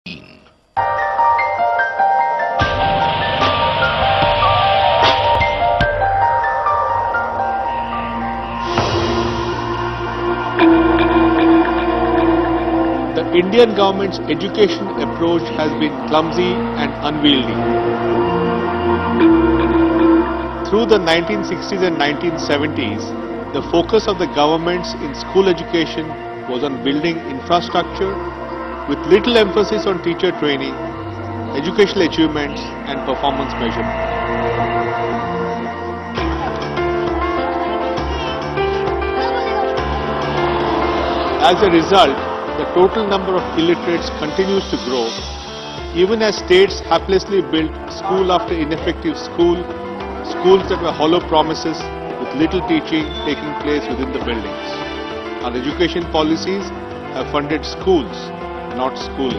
The Indian government's education approach has been clumsy and unwieldy. Through the 1960s and 1970s, the focus of the governments in school education was on building infrastructure with little emphasis on teacher training, educational achievements and performance measurement. As a result, the total number of illiterates continues to grow, even as states haplessly built school after ineffective schools that were hollow promises with little teaching taking place within the buildings. Our education policies have funded schools, not schooling.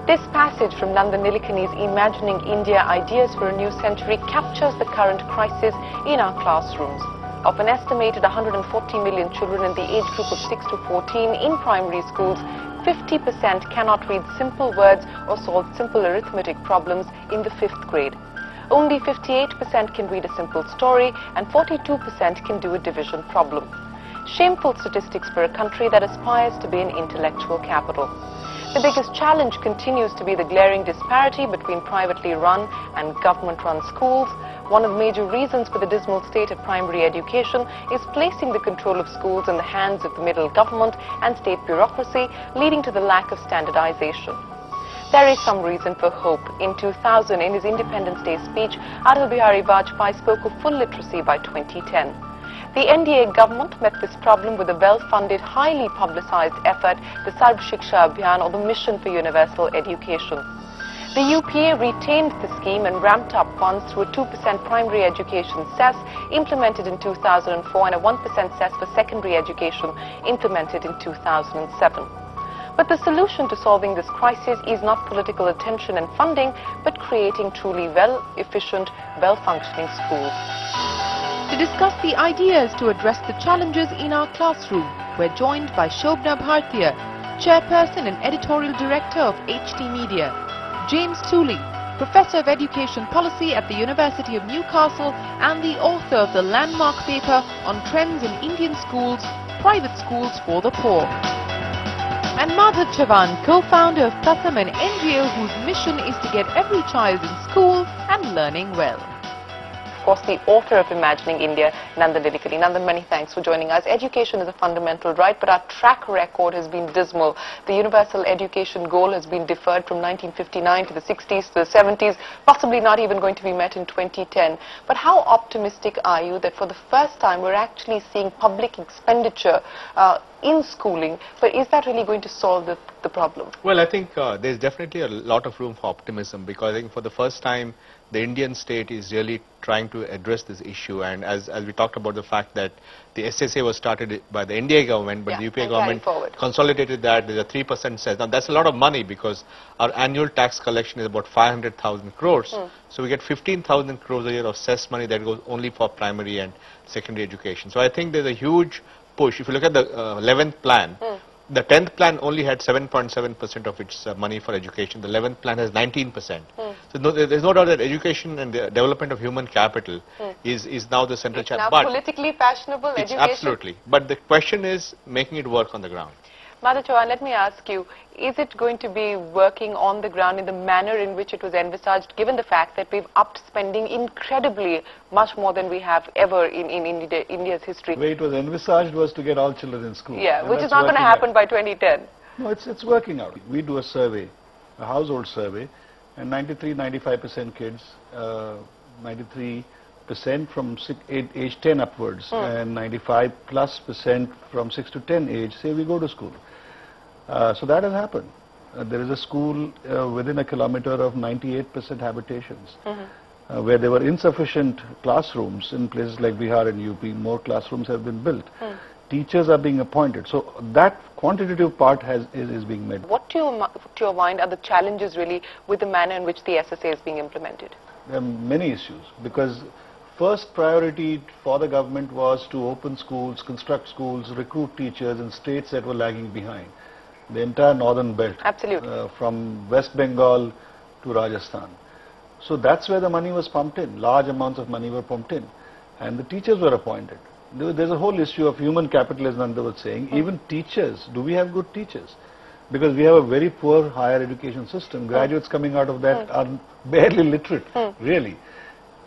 This passage from Nandan Nilekani's Imagining India Ideas for a New Century captures the current crisis in our classrooms. Of an estimated 140 million children in the age group of 6 to 14 in primary schools, 50% cannot read simple words or solve simple arithmetic problems in the 5th grade. Only 58% can read a simple story and 42% can do a division problem. Shameful statistics for a country that aspires to be an intellectual capital. The biggest challenge continues to be the glaring disparity between privately run and government-run schools. One of the major reasons for the dismal state of primary education is placing the control of schools in the hands of the middle government and state bureaucracy, leading to the lack of standardization. There is some reason for hope. In 2000, in his Independence Day speech, Atal Bihari Vajpayee spoke of full literacy by 2010. The NDA government met this problem with a well-funded, highly publicized effort, the Sarv Shiksha Abhiyan, or the Mission for Universal Education. The UPA retained the scheme and ramped up funds through a 2% primary education cess implemented in 2004 and a 1% cess for secondary education implemented in 2007. But the solution to solving this crisis is not political attention and funding, but creating truly efficient, well-functioning schools. To discuss the ideas to address the challenges in our classroom, we're joined by Shobna Bhartiya, Chairperson and Editorial Director of HT Media, James Tooley, Professor of Education Policy at the University of Newcastle and the author of the landmark paper on trends in Indian schools, private schools for the poor, and Madhav Chavan, co-founder of Pratham, an NGO whose mission is to get every child in school and learning well. Of course, the author of Imagining India, Nandan Nilekani. Nandan, many thanks for joining us. Education is a fundamental right, but our track record has been dismal. The universal education goal has been deferred from 1959 to the 60s to the 70s, possibly not even going to be met in 2010. But how optimistic are you that for the first time we're actually seeing public expenditure in schooling, but is that really going to solve the problem? Well, I think there's definitely a lot of room for optimism, because I think for the first time the Indian state is really trying to address this issue, and as we talked about the fact that the SSA was started by the NDA government, but the UPA government consolidated that. There's a 3% cess. Now that's a lot of money, because our annual tax collection is about 500,000 crores. So we get 15,000 crores a year of cess money that goes only for primary and secondary education. So I think there's a huge push. If you look at the 11th plan, the 10th plan only had 7.7% of its money for education. The 11th plan has 19%. So there's no doubt that education and the development of human capital is now the central challenge. Now politically fashionable education? Absolutely. But the question is making it work on the ground. Madhav Chavan, let me ask you, is it going to be working on the ground in the manner in which it was envisaged, given the fact that we've upped spending incredibly much more than we have ever in India's history? The way it was envisaged was to get all children in school. Yeah, which is not going to happen by 2010. No, it's working out. We do a survey, a household survey, and 93-95% kids, 93% from age 10 upwards, and 95+% from 6 to 10 age say we go to school. So that has happened. There is a school within a kilometer of 98% habitations, where there were insufficient classrooms in places like Bihar and UP. More classrooms have been built. Teachers are being appointed. So that quantitative part is being made. What to your mind are the challenges really with the manner in which the SSA is being implemented? There are many issues, because first priority for the government was to open schools, construct schools, recruit teachers in states that were lagging behind. The entire northern belt. Absolutely. From West Bengal to Rajasthan. So that's where the money was pumped in. Large amounts of money were pumped in. And the teachers were appointed. There's a whole issue of human capital, as Nanda was saying. Even teachers, do we have good teachers? Because we have a very poor higher education system. Graduates coming out of that are barely literate, really.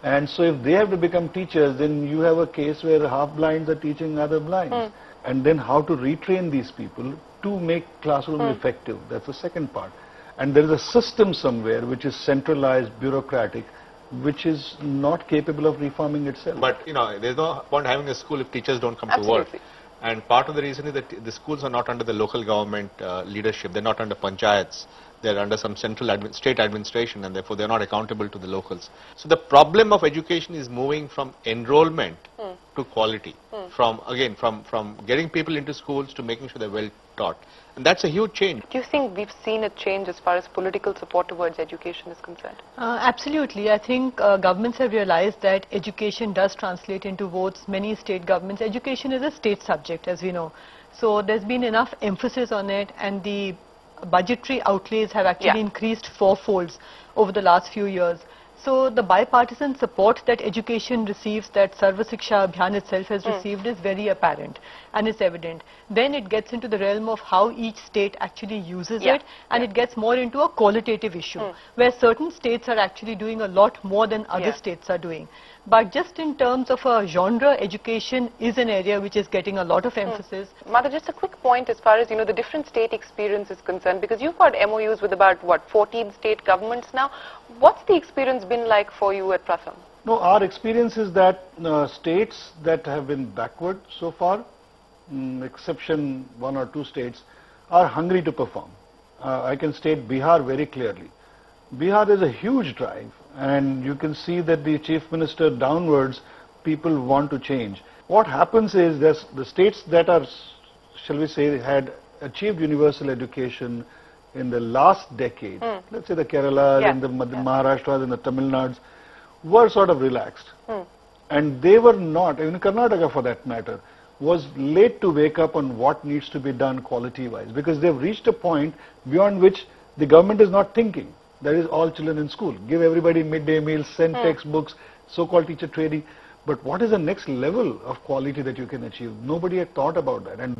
And so if they have to become teachers, then you have a case where half blinds are teaching other blinds. And then how to retrain these people to make classroom effective. That's the second part. And there is a system somewhere which is centralized, bureaucratic, which is not capable of reforming itself. But, there's no point having a school if teachers don't come to work. And part of the reason is that the schools are not under the local government leadership. They're not under panchayats. They're under some central state administration, and therefore they're not accountable to the locals. So the problem of education is moving from enrollment to quality, from getting people into schools to making sure they're well taught. And that's a huge change. Do you think we've seen a change as far as political support towards education is concerned? Absolutely. I think governments have realized that education does translate into votes. Many state governments, education is a state subject, as we know. So there's been enough emphasis on it, and the budgetary outlays have actually increased fourfolds over the last few years. So the bipartisan support that education receives, that Sarva Shiksha Abhiyan itself has received, is very apparent and it's evident. Then it gets into the realm of how each state actually uses it, and it gets more into a qualitative issue, where certain states are actually doing a lot more than other states are doing. But just in terms of a genre, education is an area which is getting a lot of emphasis. Mother, just a quick point as far as, the different state experience is concerned, because you've got MOUs with about, 14 state governments now. What's the experience been like for you at Pratham? No, our experience is that states that have been backward so far, exception 1 or 2 states, are hungry to perform. I can state Bihar very clearly. Bihar is a huge drive, and you can see that the chief minister downwards, people want to change. What happens is the states that are, shall we say, had achieved universal education in the last decade, let's say the Kerala, and the Maharashtra and the Tamil Nadu, were sort of relaxed. And they were not, even Karnataka for that matter, was late to wake up on what needs to be done quality-wise, because they've reached a point beyond which the government is not thinking. That is all children in school. Give everybody midday meals, send textbooks, so-called teacher training. But what is the next level of quality that you can achieve? Nobody had thought about that. And